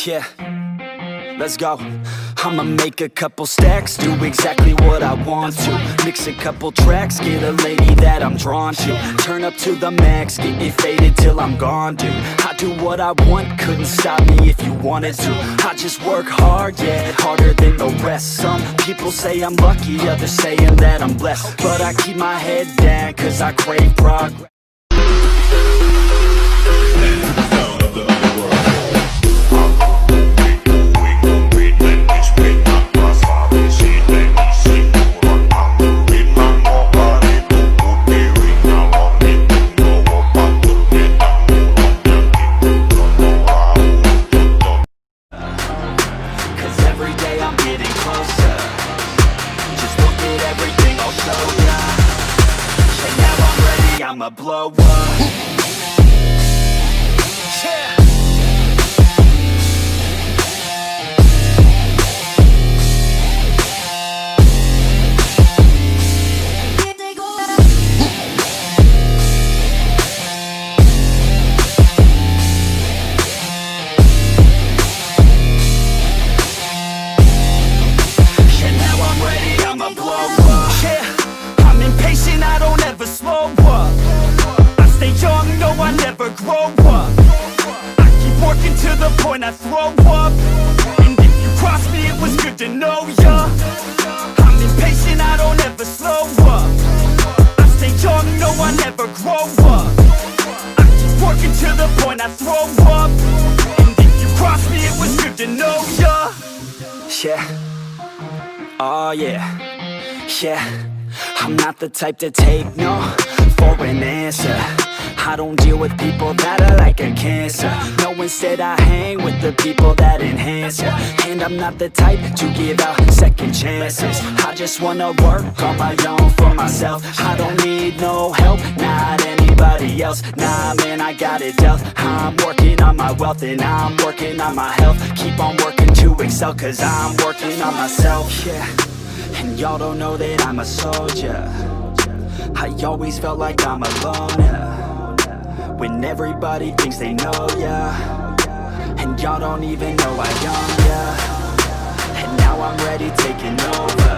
Yeah, let's go. I'ma make a couple stacks, do exactly what I want to. Mix a couple tracks, get a lady that I'm drawn to. Turn up to the max, get it faded till I'm gone, dude. I do what I want, couldn't stop me if you wanted to. I just work hard, yeah, harder than the rest. Some people say I'm lucky, others saying that I'm blessed. But I keep my head down, cause I crave progress. I'ma blow up. Yeah. I throw up, and if you cross me, it was good to know ya. I'm impatient, I don't ever slow up. I stay young, no, I never grow up. I keep working to the point I throw up, and if you cross me, it was good to know ya. Yeah, oh yeah, yeah. I'm not the type to take no for an answer. I don't deal with people that are like a cancer. No, instead I hang with the people that enhance ya. And I'm not the type to give out second chances. I just wanna work on my own for myself. I don't need no help, not anybody else. Nah, man, I got it dealt. I'm working on my wealth and I'm working on my health. Keep on working to excel, cause I'm working on myself. Yeah, and y'all don't know that I'm a soldier. I always felt like I'm alone, yeah. When everybody thinks they know ya, and y'all don't even know I own ya. And now I'm ready taking over,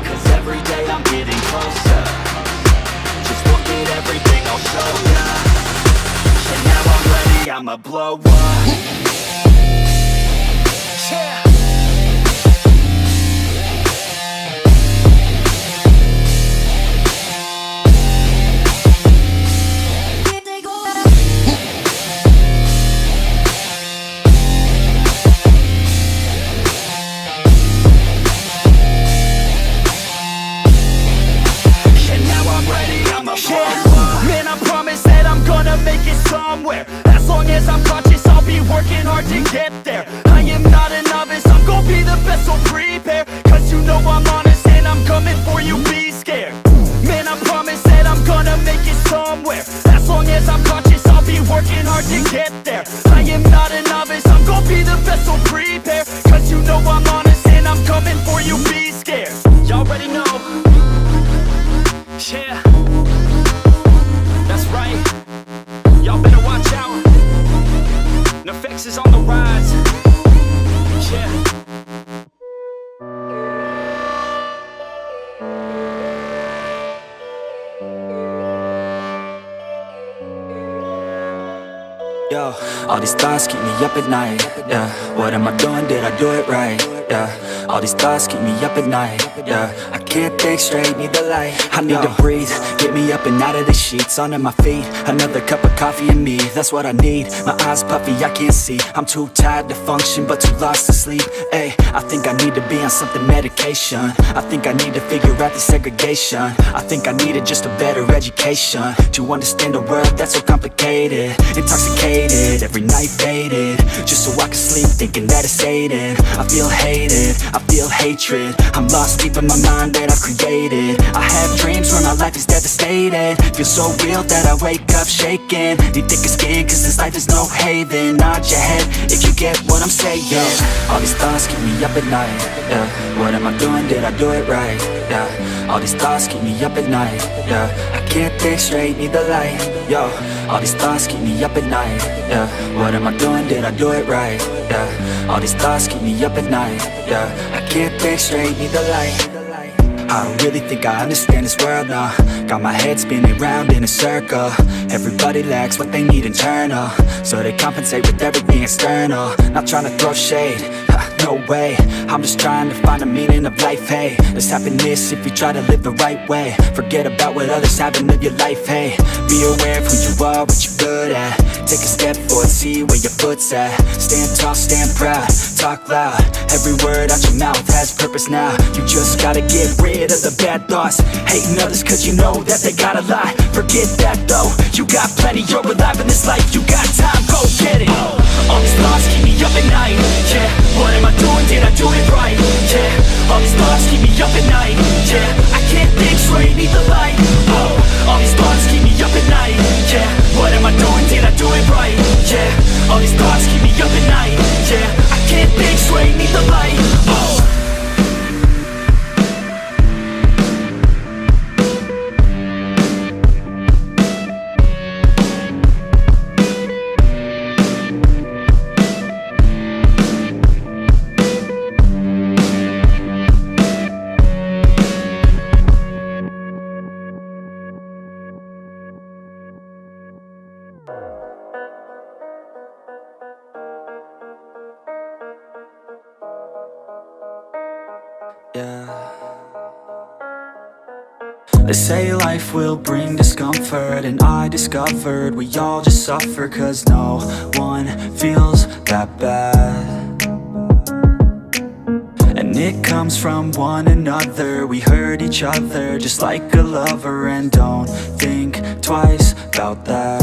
cause every day I'm getting closer. Just look at everything I'll show ya. And now I'm ready, I'ma blow up. Yeah. Man, I promise that I'm gonna make it somewhere. As long as I'm conscious, I'll be working hard to get there. I am not a novice, I'm gonna be the best, so prepare. Cause you know I'm honest and I'm coming for you, be scared. Man, I promise that I'm gonna make it somewhere. As long as I'm conscious, I'll be working hard to get there. I am not a novice, I'm gonna be the best, so prepare. Cause you know I'm honest and I'm coming for you, be scared. Y'all already know. Yeah, that's right. Y'all better watch out. NEFFEX is on the rise. Yeah. Yo, all these thoughts keep me up at night. Yeah, what am I doing? Did I do it right? Yeah, all these thoughts keep me up at night. Yeah, I can't think straight, need the light. I need to breathe, get me up and out of the sheets. Onto my feet, another cup of coffee and me. That's what I need, my eyes puffy, I can't see. I'm too tired to function, but too lost to sleep. Ay, I think I need to be on something medication. I think I need to figure out the segregation. I think I needed just a better education to understand a world that's so complicated. Intoxicated, every night faded, just so I can sleep thinking that it's Satan. I feel hated, I feel hatred. I'm lost deep in my mind that I've created. I have dreams where my life is devastated. Feel so real that I wake up shaking. Need thicker skin cause this life is no haven. Nod your head if you get what I'm saying. All these thoughts keep me up at night. Yeah, what am I doing? Did I do it right? Yeah, all these thoughts keep me up at night. Yeah, I can't think straight, need the light. Yo, all these thoughts keep me up at night. Yeah, what am I doing? Did I do it right? yeah. All these thoughts keep me up at night, yeah. I can't think straight, need the light. I don't really think I understand this world now. Got my head spinning round in a circle. Everybody lacks what they need internal, so they compensate with everything external. Not trying to throw shade, no way. I'm just trying to find the meaning of life, hey. There's happiness if you try to live the right way. Forget about what others have and live your life, hey. Be aware of who you are, what you're good at. Take a step forward, see where your foot's at. Stand tall, stand proud, talk loud. Every word out your mouth has purpose now. You just gotta get rid of the bad thoughts. Hating others cause you know that they got a lie. Forget that though, you got plenty, you're alive in this life. You got time, go get it. All these thoughts keep me up at night, yeah. What am I doing, did I do it right, yeah. All these thoughts keep me up at night, yeah. I can't think straight, need the light. All these thoughts keep me up at night, yeah. What am I doing, did I do it right, yeah. All these thoughts keep me up at night, yeah. I can't think straight, need the light. Yeah. They say life will bring discomfort, and I discovered we all just suffer, cause no one feels that bad. And it comes from one another. We hurt each other just like a lover, and don't think twice about that.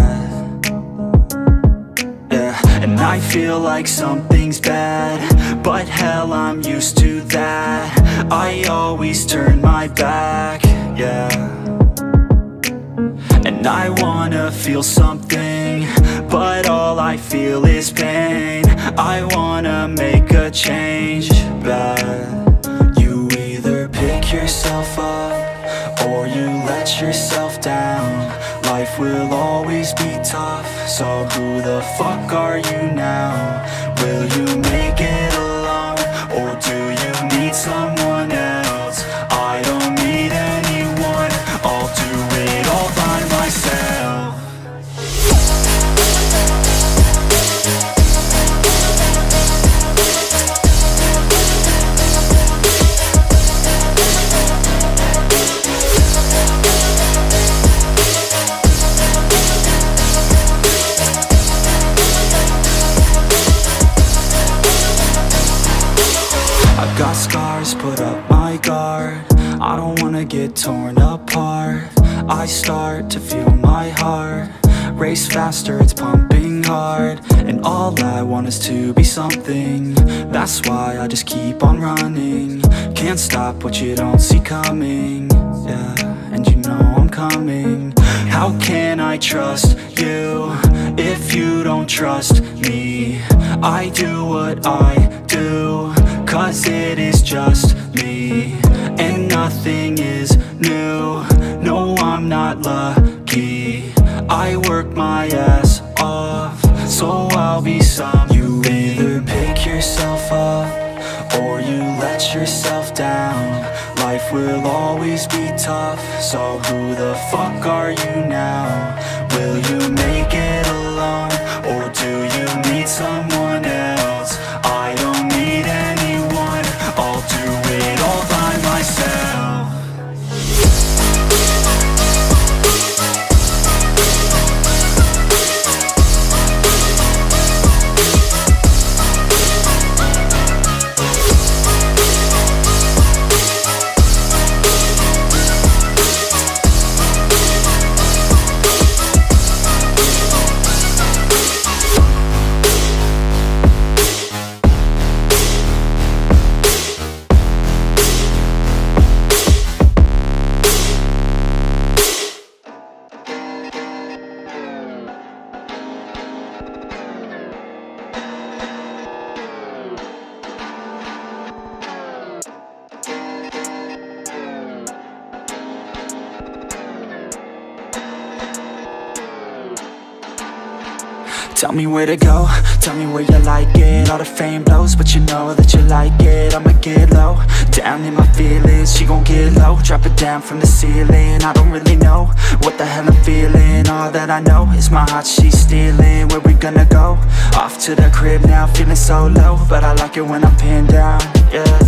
And I feel like something's bad, but hell, I'm used to that. I always turn my back, yeah. And I wanna feel something, but all I feel is pain. I wanna make a change, but you either pick yourself up or you let yourself down. Life will always be tough, so who the fuck are you now? Will you make it alone, or do you need someone else? I don't need anyone, I'll do it all by myself. Got scars, put up my guard. I don't wanna get torn apart. I start to feel my heart race faster, it's pumping hard. And all I want is to be something. That's why I just keep on running. Can't stop what you don't see coming. Yeah, and you know I'm coming. How can I trust you if you don't trust me? I do what I do, cause it is just me, and nothing is new. No, I'm not lucky. I work my ass off, so I'll be some. You either pick yourself up or you let yourself down. Life will always be tough, so who the fuck are you now? Will you make it alone, or do you need someone else? I don't need anyone, I'll do it all by myself. Tell me where to go, tell me where you like it. All the fame blows, but you know that you like it. I'ma get low, down in my feelings. She gon' get low, drop it down from the ceiling. I don't really know what the hell I'm feeling. All that I know is my heart she's stealing. Where we gonna go? Off to the crib now, feeling so low, but I like it when I'm pinned down, yeah.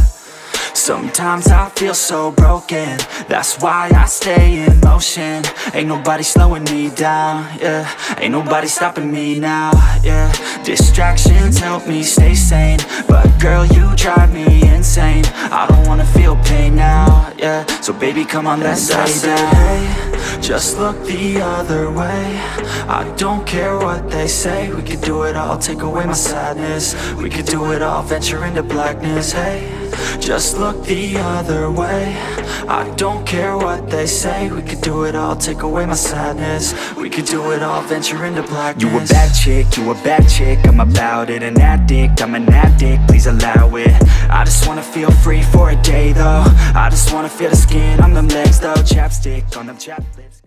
Sometimes I feel so broken, that's why I stay in motion. Ain't nobody slowing me down, yeah. Ain't nobody stopping me now, yeah. Distractions help me stay sane, but girl, you drive me insane. I don't wanna feel pain now, yeah. So baby, come on, let's stay down. Hey, just look the other way. I don't care what they say. We could do it all, take away my sadness. We could do it all, venture into blackness. Hey, just look the other way. I don't care what they say. We could do it all, take away my sadness. We could do it all, venture into blackness. You a bad chick, you a bad chick. I'm about it, an addict, I'm an addict. Please allow it. I just wanna feel free for a day though. I just wanna feel the skin on them legs though. Chapstick on them chap lips.